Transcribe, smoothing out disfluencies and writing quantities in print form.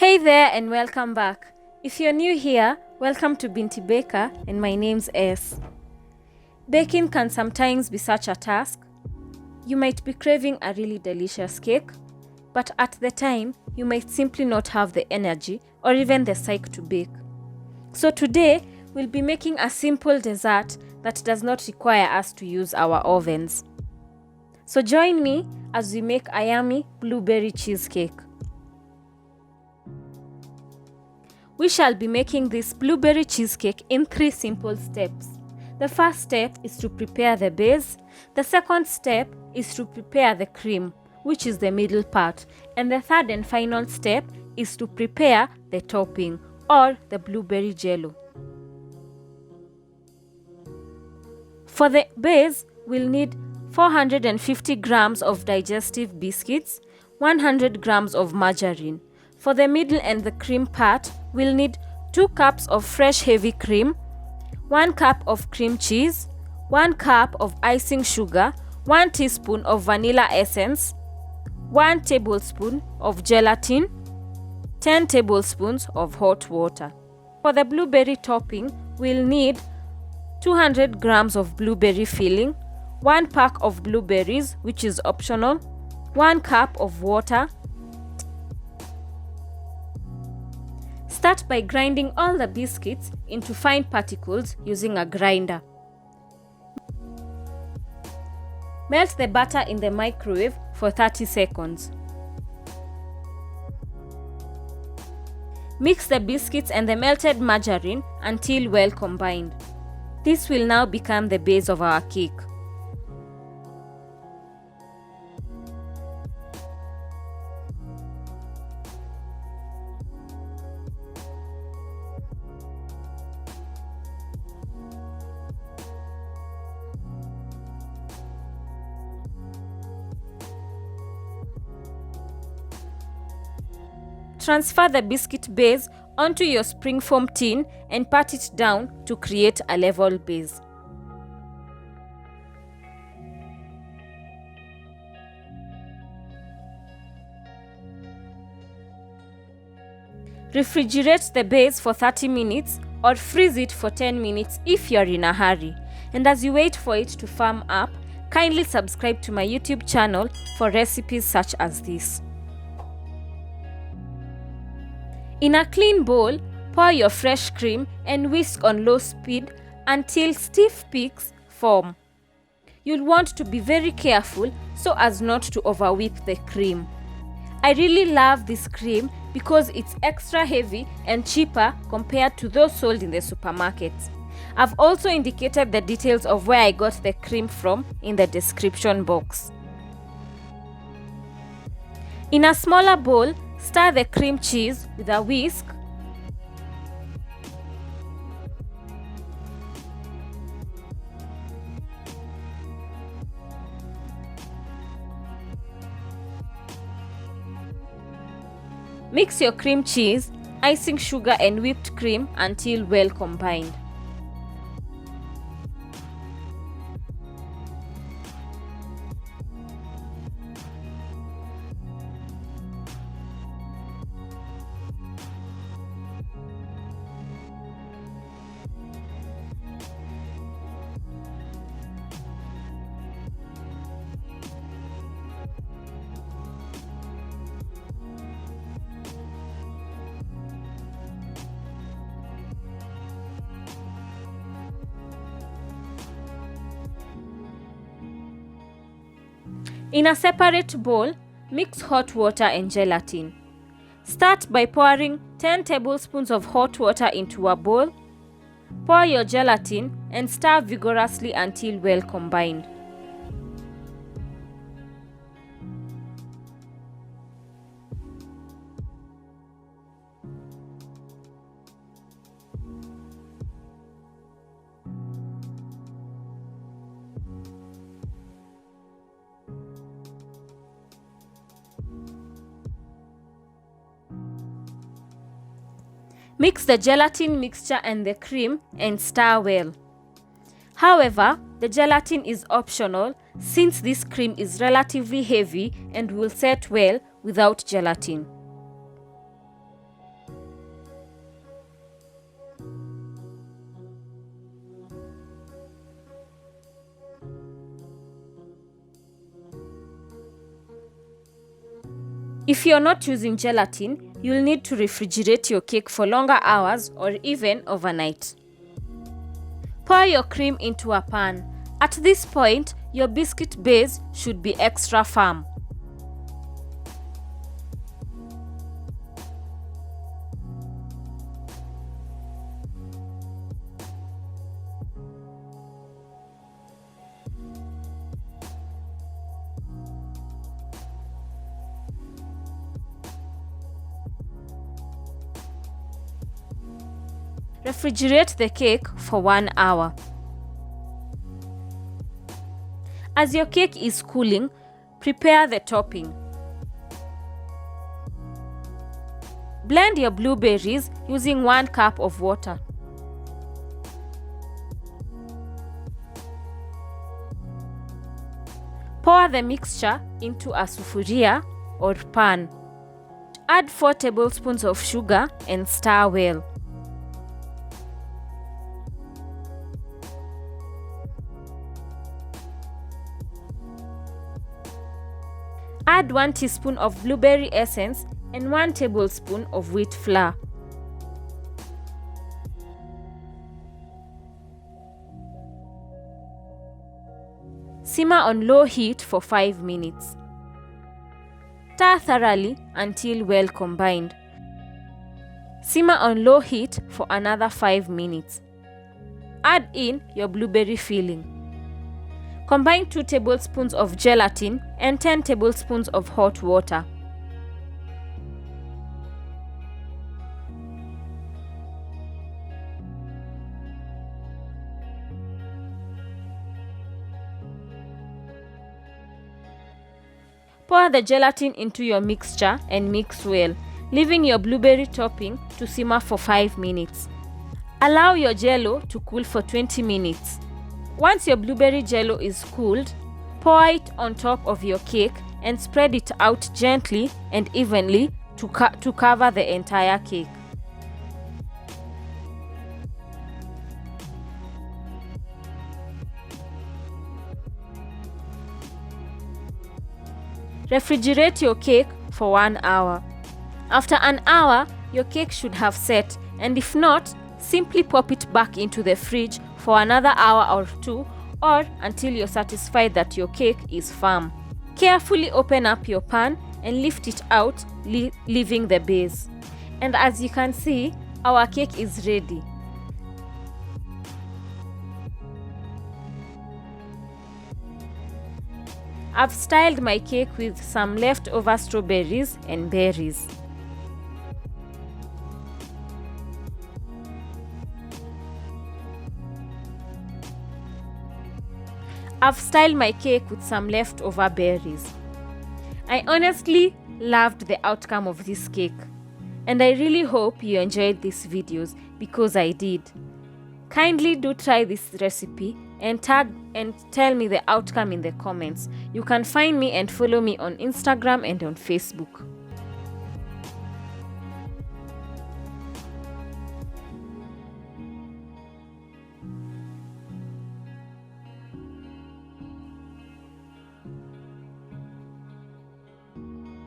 Hey there and welcome back. If you're new here, welcome to Binti Baker and my name's S. Baking can sometimes be such a task. You might be craving a really delicious cake, but at the time, you might simply not have the energy or even the psyche to bake. So today, we'll be making a simple dessert that does not require us to use our ovens. So join me as we make a yummy blueberry cheesecake. We shall be making this blueberry cheesecake in 3 simple steps. The first step is to prepare the base. The second step is to prepare the cream, which is the middle part. And the third and final step is to prepare the topping or the blueberry jello. For the base, we'll need 450 grams of digestive biscuits, 100 grams of margarine. For the middle and the cream part, we'll need 2 cups of fresh heavy cream, 1 cup of cream cheese, 1 cup of icing sugar, 1 teaspoon of vanilla essence, 1 tablespoon of gelatin, 10 tablespoons of hot water. For the blueberry topping, we'll need 200 grams of blueberry filling, 1 pack of blueberries, which is optional, 1 cup of water. Start by grinding all the biscuits into fine particles using a grinder. Melt the butter in the microwave for 30 seconds. Mix the biscuits and the melted margarine until well combined. This will now become the base of our cake. Transfer the biscuit base onto your spring foam tin and pat it down to create a level base. Refrigerate the base for 30 minutes or freeze it for 10 minutes if you're in a hurry. And as you wait for it to firm up, kindly subscribe to my YouTube channel for recipes such as this. In a clean bowl, pour your fresh cream and whisk on low speed until stiff peaks form. You'll want to be very careful so as not to overwhip the cream. I really love this cream because it's extra heavy and cheaper compared to those sold in the supermarkets. I've also indicated the details of where I got the cream from in the description box. In a smaller bowl, stir the cream cheese with a whisk. Mix your cream cheese, icing sugar and whipped cream until well combined. In a separate bowl, mix hot water and gelatin. Start by pouring 10 tablespoons of hot water into a bowl. Pour your gelatin and stir vigorously until well combined. Mix the gelatin mixture and the cream and stir well. However, the gelatin is optional since this cream is relatively heavy and will set well without gelatin. If you're not using gelatin, you'll need to refrigerate your cake for longer hours or even overnight. Pour your cream into a pan. At this point, your biscuit base should be extra firm. Refrigerate the cake for 1 hour. As your cake is cooling, prepare the topping. Blend your blueberries using 1 cup of water. Pour the mixture into a sufuria or pan. Add 4 tablespoons of sugar and stir well. Add 1 teaspoon of blueberry essence and 1 tablespoon of wheat flour. Simmer on low heat for 5 minutes. Stir thoroughly until well combined. Simmer on low heat for another 5 minutes. Add in your blueberry filling. Combine 2 tablespoons of gelatin and 10 tablespoons of hot water. Pour the gelatin into your mixture and mix well, leaving your blueberry topping to simmer for 5 minutes. Allow your jello to cool for 20 minutes. Once your blueberry jello is cooled, pour it on top of your cake and spread it out gently and evenly to cover the entire cake. Refrigerate your cake for 1 hour. After an hour, your cake should have set, and if not, simply pop it back into the fridge for another hour or 2 or until you're satisfied that your cake is firm. Carefully open up your pan and lift it out, leaving the base. And as you can see, our cake is ready. I've styled my cake with some leftover strawberries and berries. I've styled my cake with some leftover berries. I honestly loved the outcome of this cake, and I really hope you enjoyed these videos because I did. Kindly do try this recipe and tag and tell me the outcome in the comments. You can find me and follow me on Instagram and on Facebook.